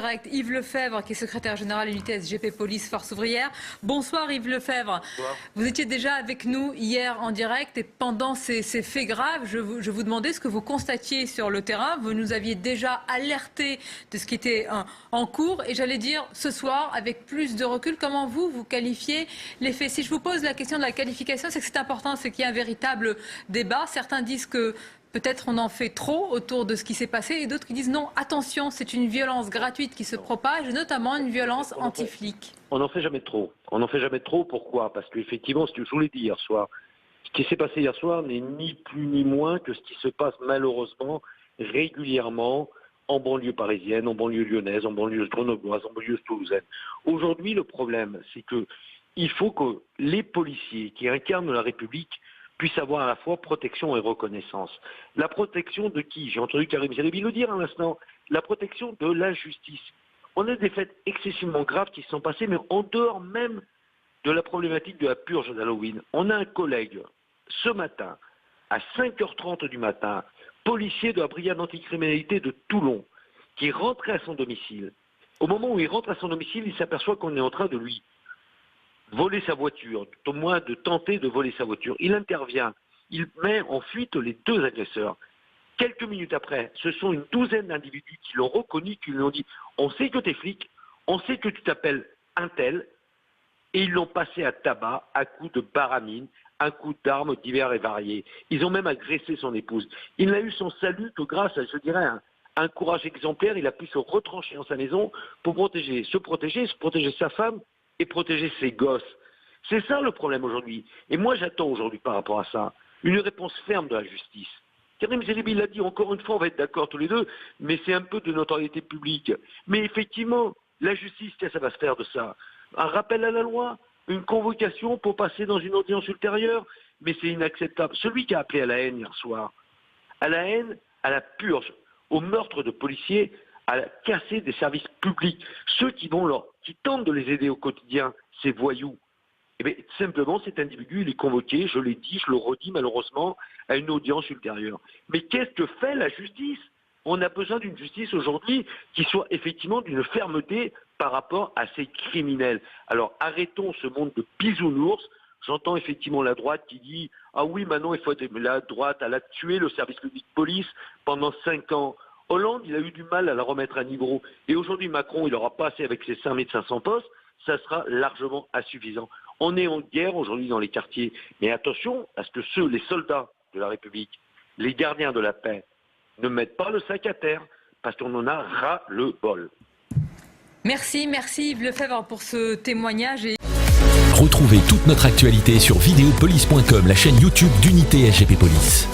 direct Yves Lefebvre, qui est secrétaire général de l'unité SGP Police Force Ouvrière. Bonsoir Yves Lefebvre. Bonsoir. Vous étiez déjà avec nous hier en direct et pendant ces faits graves, je vous demandais ce que vous constatiez sur le terrain. Vous nous aviez déjà alerté de ce qui était en cours et j'allais dire ce soir, avec plus de recul, comment vous qualifiez les faits? Si je vous pose la question de la qualification, c'est que c'est important, c'est qu'il y a un véritable débat. Certains disent que peut-être on en fait trop autour de ce qui s'est passé et d'autres qui disent non, attention, c'est une violence gratuite qui se propage, notamment une violence anti-flic. On n'en fait jamais trop. On n'en fait jamais trop. Pourquoi? Parce qu'effectivement, ce que je vous l'ai dit hier soir, ce qui s'est passé hier soir n'est ni plus ni moins que ce qui se passe malheureusement régulièrement en banlieue parisienne, en banlieue lyonnaise, en banlieue grenobloise, en banlieue toulousaine. Aujourd'hui, le problème, c'est que il faut que les policiers qui incarnent la République puissent avoir à la fois protection et reconnaissance. La protection de qui? J'ai entendu Karim Zeribi le dire à l'instant. La protection de la justice. On a des faits excessivement graves qui se sont passés, mais en dehors même de la problématique de la purge d'Halloween. On a un collègue, ce matin, à 5h30 du matin, policier de la brigade anticriminalité de Toulon, qui est rentré à son domicile. Au moment où il rentre à son domicile, il s'aperçoit qu'on est en train de lui voler sa voiture, au moins de tenter de voler sa voiture. Il intervient, il met en fuite les deux agresseurs. Quelques minutes après, ce sont une douzaine d'individus qui l'ont reconnu, qui lui ont dit « on sait que tu es flic, on sait que tu t'appelles un tel », et ils l'ont passé à tabac, à coups de baramine, à coups d'armes divers et variés. Ils ont même agressé son épouse. Il n'a eu son salut que grâce à, je dirais, un courage exemplaire. Il a pu se retrancher dans sa maison pour se protéger sa femme, et protéger ses gosses. C'est ça le problème aujourd'hui. Et moi j'attends aujourd'hui par rapport à ça une réponse ferme de la justice. Karim Zeribi l'a dit, encore une fois, on va être d'accord tous les deux, mais c'est un peu de notoriété publique. Mais effectivement, la justice, ça va se faire de ça. Un rappel à la loi, une convocation pour passer dans une audience ultérieure, mais c'est inacceptable. Celui qui a appelé à la haine hier soir, à la haine, à la purge, au meurtre de policiers, à casser des services publics, ceux qui tentent de les aider au quotidien, ces voyous. Eh bien, simplement, cet individu, il est convoqué, je l'ai dit, je le redis malheureusement, à une audience ultérieure. Mais qu'est-ce que fait la justice? On a besoin d'une justice aujourd'hui qui soit effectivement d'une fermeté par rapport à ces criminels. Alors arrêtons ce monde de bisounours. J'entends effectivement la droite qui dit « Ah oui, maintenant il faut être la droite, elle a tué le service public de police pendant 5 ans ». Hollande, il a eu du mal à la remettre à niveau. Et aujourd'hui, Macron, il aura passé avec ses 5500 postes, ça sera largement insuffisant. On est en guerre aujourd'hui dans les quartiers. Mais attention à ce que les soldats de la République, les gardiens de la paix, ne mettent pas le sac à terre, parce qu'on en a ras-le-bol. Merci Yves Lefebvre pour ce témoignage. Retrouvez toute notre actualité sur videopolice.com, la chaîne YouTube d'Unité SGP Police.